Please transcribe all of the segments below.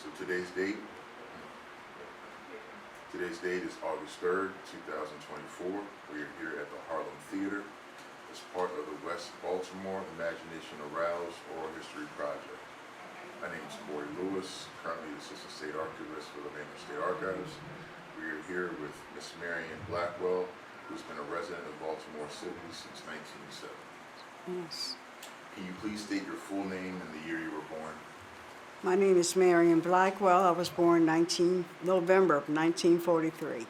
So today's date is August 3rd, 2024. We are here at the Harlem Theatre as part of the West Baltimore Imagination Aroused Oral History Project. My name is Corey Lewis, currently Assistant State Archivist for the Maryland State Archives. We are here with Miss Marian Blackwell, who's been a resident of Baltimore City since 1970. Yes. Can you please state your full name and the year you were born? My name is Marian Blackwell. I was born November of 1943.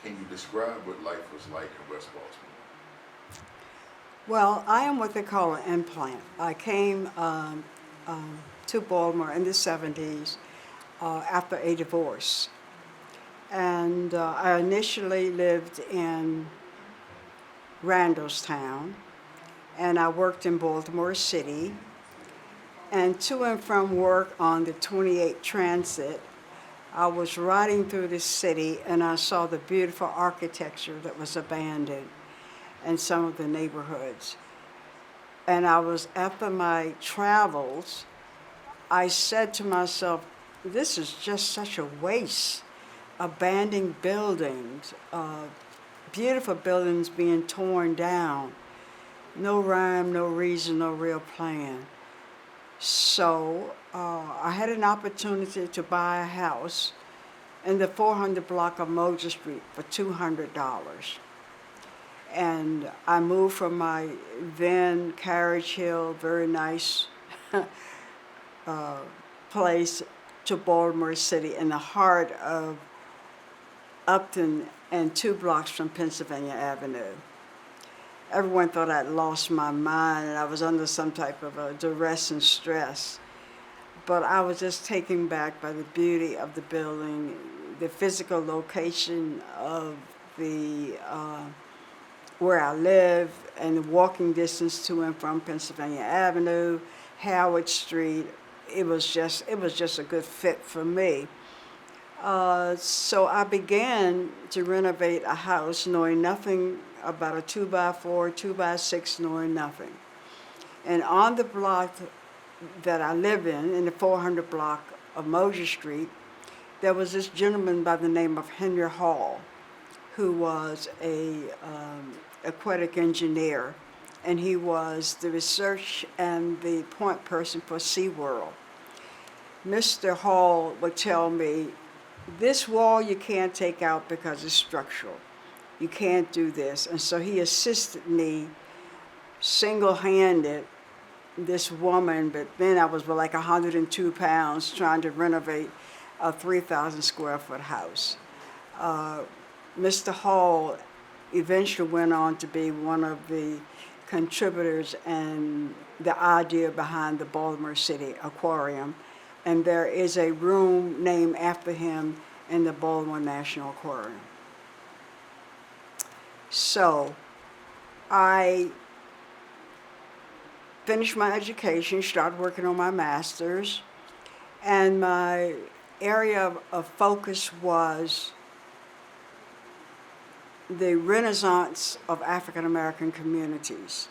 Can you describe what life was like in West Baltimore? Well, I am what they call an implant. I came to Baltimore in the 70s after a divorce. And I initially lived in Randallstown, and I worked in Baltimore City. And to and from work on the 28 Transit, I was riding through the city and I saw the beautiful architecture that was abandoned in some of the neighborhoods. And after my travels, I said to myself, this is just such a waste. Abandoned buildings, beautiful buildings being torn down. No rhyme, no reason, no real plan. So I had an opportunity to buy a house in the 400 block of Moser Street for $200. And I moved from my then Carriage Hill, very nice place, to Baltimore City in the heart of Upton and 2 blocks from Pennsylvania Avenue. Everyone thought I'd lost my mind and I was under some type of duress and stress. But I was just taken back by the beauty of the building, the physical location of the where I live, and the walking distance to and from Pennsylvania Avenue, Howard Street. It was just a good fit for me. So I began to renovate a house knowing nothing about a 2x4, 2x6, knowing nothing. And on the block that I live in the 400 block of Moser Street, there was this gentleman by the name of Henry Hall, who was a aquatic engineer, and he was the research and the point person for SeaWorld. Mr. Hall would tell me, this wall you can't take out because it's structural. You can't do this. And so he assisted me single-handed, this woman, but then I was like 102 pounds trying to renovate a 3,000 square foot house. Mr. Hall eventually went on to be one of the contributors and the idea behind the Baltimore City Aquarium. And there is a room named after him in the Baltimore National Aquarium. So I finished my education, started working on my master's, and my area of focus was the renaissance of African American communities.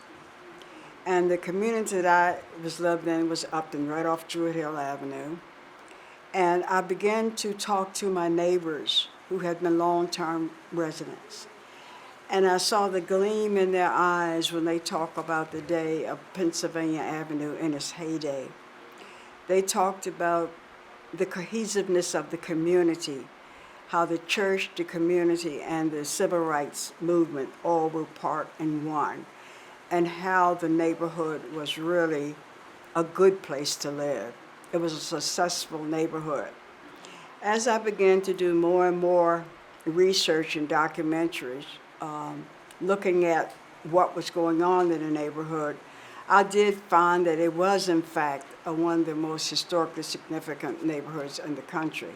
And the community that I was lived in was Upton, right off Druid Hill Avenue. And I began to talk to my neighbors who had been long-term residents. And I saw the gleam in their eyes when they talk about the day of Pennsylvania Avenue in its heyday. They talked about the cohesiveness of the community, how the church, the community, and the civil rights movement all were part in one, and how the neighborhood was really a good place to live. It was a successful neighborhood. As I began to do more and more research and documentaries, looking at what was going on in the neighborhood, I did find that it was, in fact, one of the most historically significant neighborhoods in the country.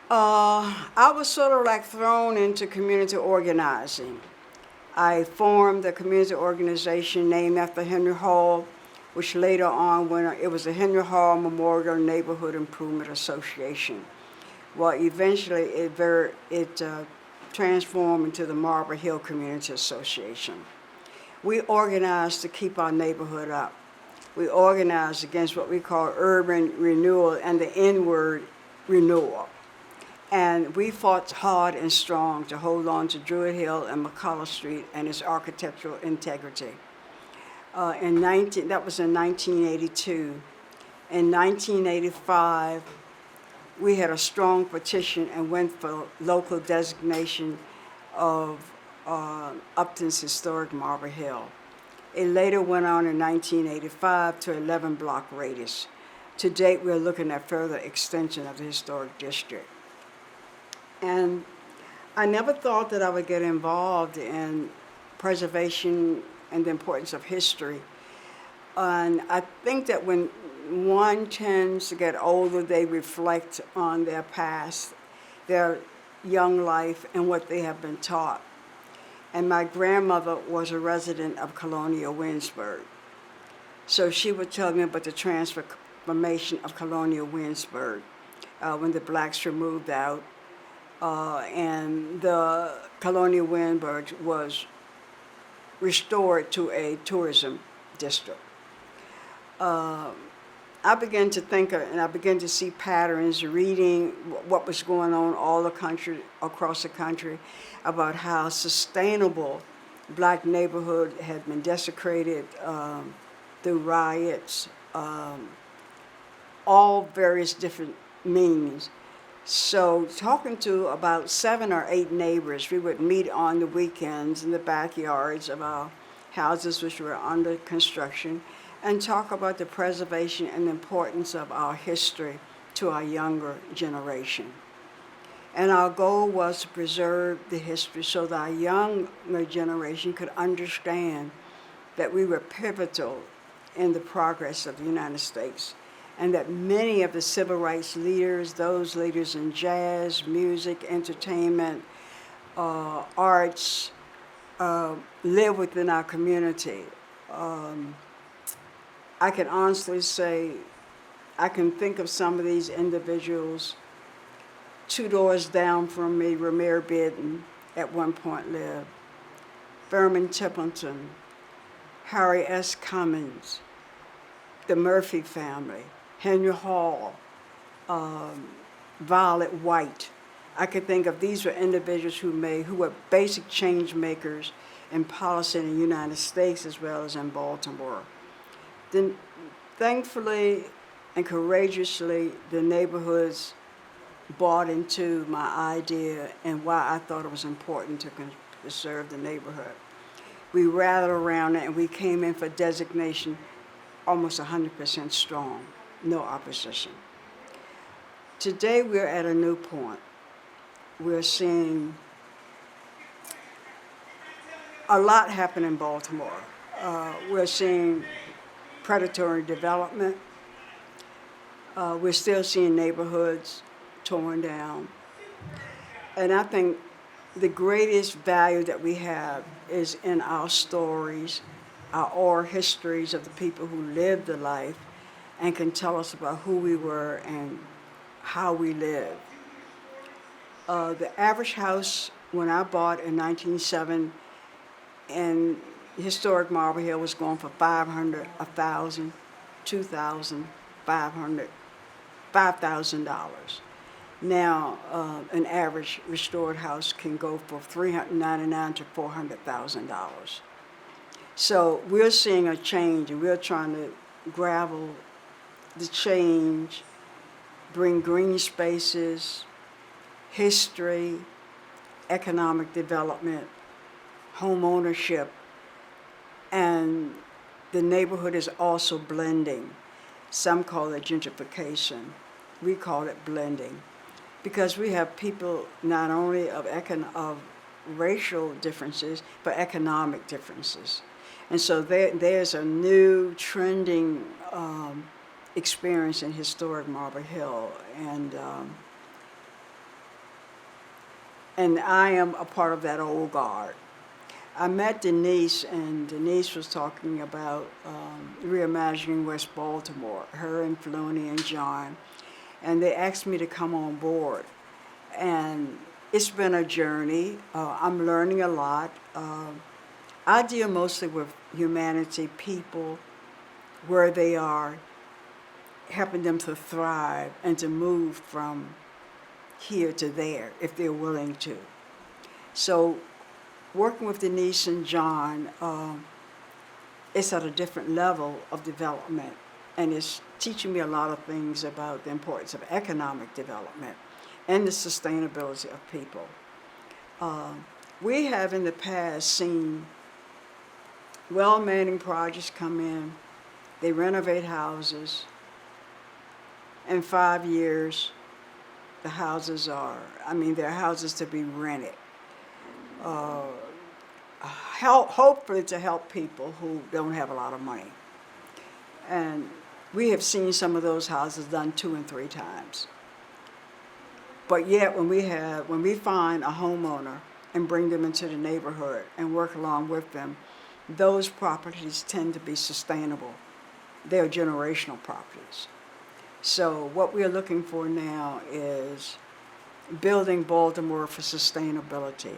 I was sort of like thrown into community organizing. I formed a community organization named after Henry Hall, which later on, when it was the Henry Hall Memorial Neighborhood Improvement Association. Well, eventually it transformed into the Marble Hill Community Association. We organized to keep our neighborhood up. we organized against what we call urban renewal and the inward renewal. And we fought hard and strong to hold on to Druid Hill and McCullough Street and its architectural integrity. That was in 1982. In 1985, we had a strong petition and went for local designation of Upton's historic Marble Hill. It later went on in 1985 to 11 block radius. To date, we're looking at further extension of the historic district. And I never thought that I would get involved in preservation and the importance of history. And I think that when one tends to get older, they reflect on their past, their young life, and what they have been taught. And my grandmother was a resident of Colonial Williamsburg. So she would tell me about the transformation of Colonial Williamsburg when the blacks were moved out. And the Colonial Williamsburg was restored to a tourism district. I began to think and I began to see patterns, reading what was going on all the country, across the country, about how sustainable black neighborhood had been desecrated through riots, all various different means. So talking to about 7 or 8 neighbors, we would meet on the weekends in the backyards of our houses which were under construction and talk about the preservation and the importance of our history to our younger generation. And our goal was to preserve the history so that our younger generation could understand that we were pivotal in the progress of the United States, and that many of the civil rights leaders, those leaders in jazz, music, entertainment, arts, live within our community. I can honestly say, I can think of some of these individuals. 2 doors down from me, Ramir Bidden at one point lived, Thurman Templeton, Harry S. Cummins, the Murphy family, Henry Hall, Violet White. I could think of these were individuals who were basic change makers in policy in the United States as well as in Baltimore. Then, thankfully and courageously, the neighborhoods bought into my idea and why I thought it was important to preserve the neighborhood. We rallied around it and we came in for designation almost 100% strong, no opposition. Today we're at a new point. We're seeing a lot happen in Baltimore. We're seeing predatory development. We're still seeing neighborhoods torn down. And I think the greatest value that we have is in our stories, our oral histories of the people who lived the life and can tell us about who we were and how we lived. The average house when I bought in 1907 in historic Marble Hill was going for $500, $1,000, $2,000, $500, $5,000. Now, an average restored house can go for $399,000 to $400,000. So we're seeing a change, and we're trying to gravel the change, bring green spaces, history, economic development, home ownership, and the neighborhood is also blending. Some call it gentrification. We call it blending, because we have people not only of racial differences, but economic differences. And so there's a new trending experience in historic Marble Hill. And I am a part of that old guard. I met Denise, and Denise was talking about Reimagining West Baltimore, her and Filoni and John. And they asked me to come on board. And it's been a journey. I'm learning a lot. I deal mostly with humanity, people, where they are, helping them to thrive and to move from here to there if they're willing to. So working with Denise and John, it's at a different level of development, and it's teaching me a lot of things about the importance of economic development and the sustainability of people. We have in the past seen well-manning projects come in, they renovate houses. In 5 years, the houses they're houses to be rented. Hopefully to help people who don't have a lot of money. And we have seen some of those houses done 2 and 3 times. But yet when we find a homeowner and bring them into the neighborhood and work along with them, those properties tend to be sustainable. They're generational properties. So what we're looking for now is building Baltimore for sustainability.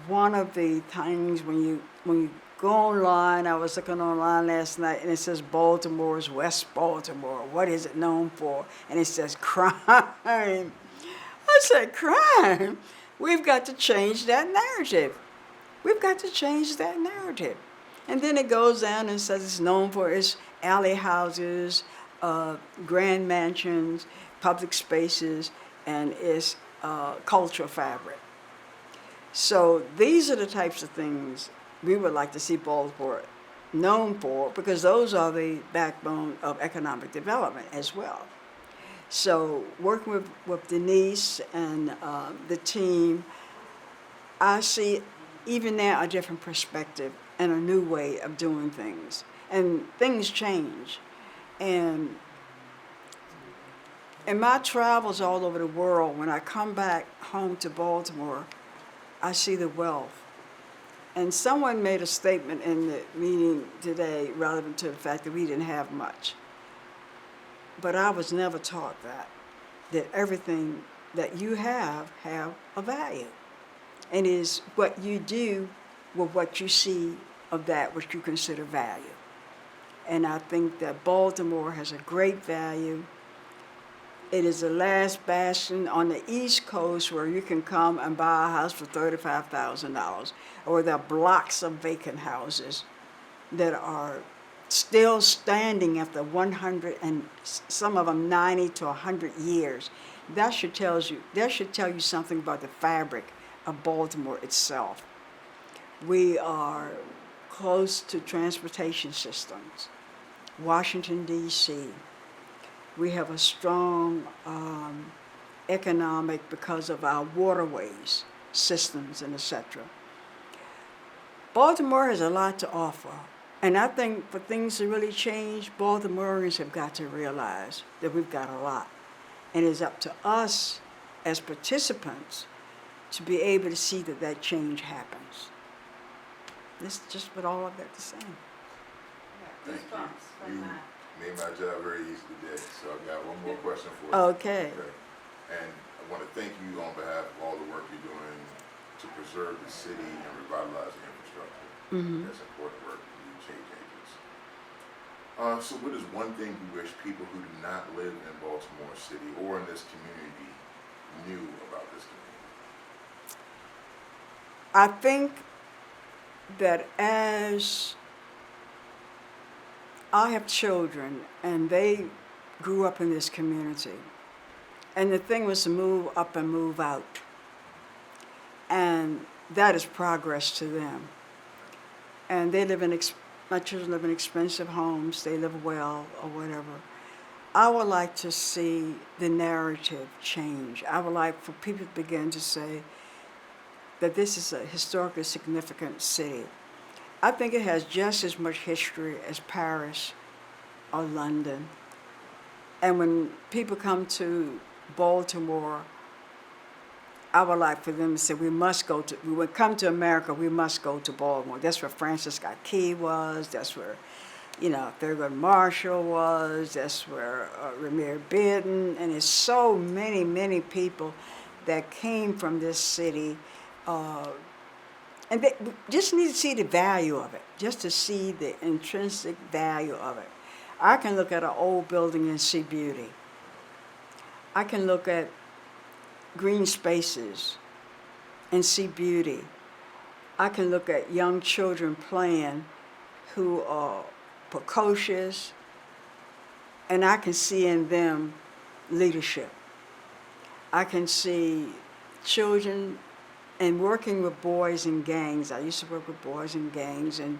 One of the things when you go online, I was looking online last night and it says Baltimore's West Baltimore. What is it known for? And it says crime. I said, crime? We've got to change that narrative. We've got to change that narrative. And then it goes down and says it's known for its alley houses, grand mansions, public spaces, and its cultural fabric. So these are the types of things we would like to see Baltimore known for, because those are the backbone of economic development as well. So working with Denise and the team, I see even now a different perspective and a new way of doing things. And things change. And in my travels all over the world, when I come back home to Baltimore, I see the wealth. And someone made a statement in the meeting today relevant to the fact that we didn't have much. But I was never taught that everything that you have a value. And it is what you do with what you see of that which you consider value. And I think that Baltimore has a great value. It is the last bastion on the East Coast where you can come and buy a house for $35,000, or there are blocks of vacant houses that are still standing after 100 and some of them 90 to 100 years. That should tell you something about the fabric of Baltimore itself. We are close to transportation systems. Washington, D.C. We have a strong economic because of our waterways, systems, and etc. Baltimore has a lot to offer. And I think for things to really change, Baltimoreans have got to realize that we've got a lot. And it's up to us as participants to be able to see that that change happens. This is just what all I've got to say. Thank you. You made my job very easy today, so I've got one more question for you. Okay. And I want to thank you on behalf of all the work you're doing to preserve the city and revitalize the infrastructure. Mm-hmm. That's important work. You change agents. So what is one thing you wish people who do not live in Baltimore City or in this community knew about this community? I think that as I have children and they grew up in this community, and the thing was to move up and move out, and that is progress to them. And they live in my children live in expensive homes, they live well or whatever. I would like to see the narrative change. I would like for people to begin to say that this is a historically significant city. I think it has just as much history as Paris or London. And when people come to Baltimore, I would like for them to say, we would come to America, we must go to Baltimore. That's where Francis Scott Key was, that's where, Thurgood Marshall was, that's where Ramir Bearden, and there's so many, many people that came from this city And they we just need to see the value of it, just to see the intrinsic value of it. I can look at an old building and see beauty. I can look at green spaces and see beauty. I can look at young children playing who are precocious, and I can see in them leadership. I can see children and working with boys in gangs. I used to work with boys in gangs and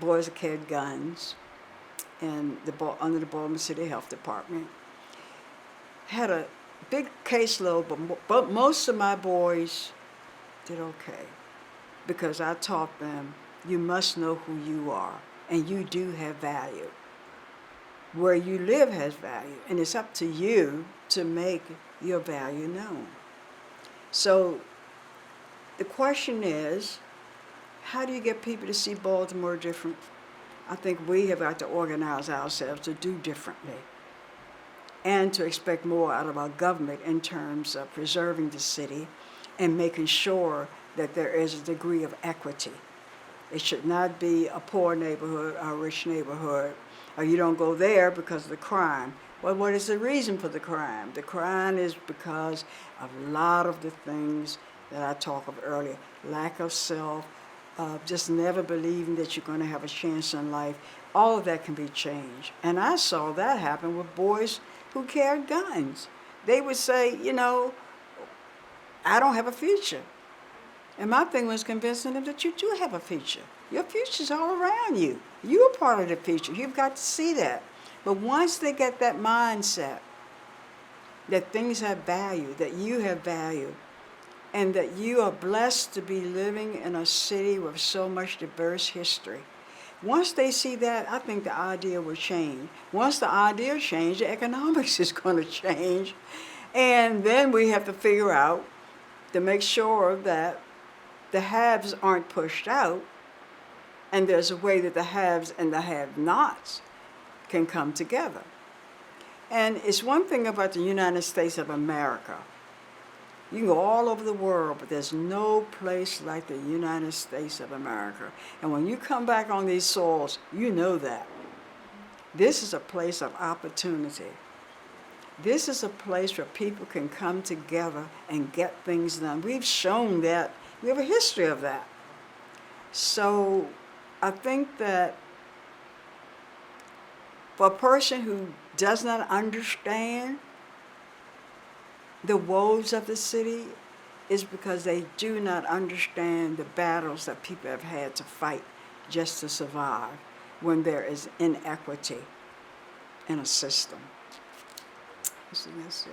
boys that carried guns and under the Baltimore City Health Department. Had a big caseload, but most of my boys did okay because I taught them you must know who you are and you do have value. Where you live has value, and it's up to you to make your value known. So the question is, how do you get people to see Baltimore different? I think we have got to organize ourselves to do differently and to expect more out of our government in terms of preserving the city and making sure that there is a degree of equity. It should not be a poor neighborhood or a rich neighborhood, or you don't go there because of the crime. Well, what is the reason for the crime? The crime is because of a lot of the things that I talked of earlier. Lack of self, just never believing that you're going to have a chance in life. All of that can be changed. And I saw that happen with boys who carried guns. They would say, you know, I don't have a future. And my thing was convincing them that you do have a future. Your future's all around you. You're part of the future. You've got to see that. But once they get that mindset that things have value, that you have value, and that you are blessed to be living in a city with so much diverse history, once they see that, I think the idea will change. Once the idea changes, the economics is going to change. And then we have to figure out to make sure that the haves aren't pushed out, and there's a way that the haves and the have-nots can come together. And it's one thing about the United States of America. You can go all over the world, but there's no place like the United States of America. And when you come back on these soils, you know that. This is a place of opportunity. This is a place where people can come together and get things done. We've shown that. We have a history of that. So I think that for a person who does not understand the woes of the city, is because they do not understand the battles that people have had to fight just to survive when there is inequity in a system. So that's it.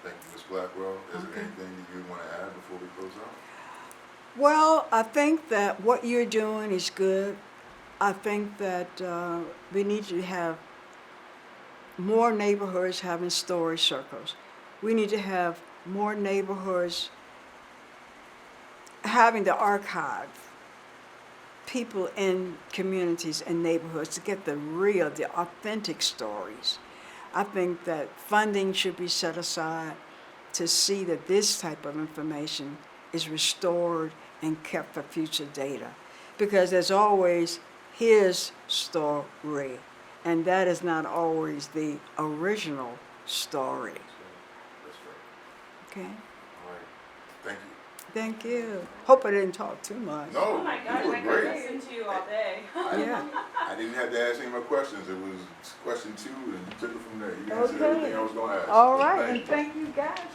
Thank you, Ms. Blackwell. Is there Okay. anything that you want to add before we close out? Well, I think that what you're doing is good. I think that we need to have more neighborhoods having story circles. We need to have more neighborhoods having the archive, people in communities and neighborhoods to get the real, the authentic stories. I think that funding should be set aside to see that this type of information is restored and kept for future data. Because there's always his story, and that is not always the original story. That's right. Okay? All right. Thank you. Thank you. Hope I didn't talk too much. No, Oh my gosh, you I were could great. listen to you all day. Yeah. I didn't have to ask any more questions. It was question 2, and you took it from there. You answered Okay. everything I was going to ask. All right, Thank and you. thank you guys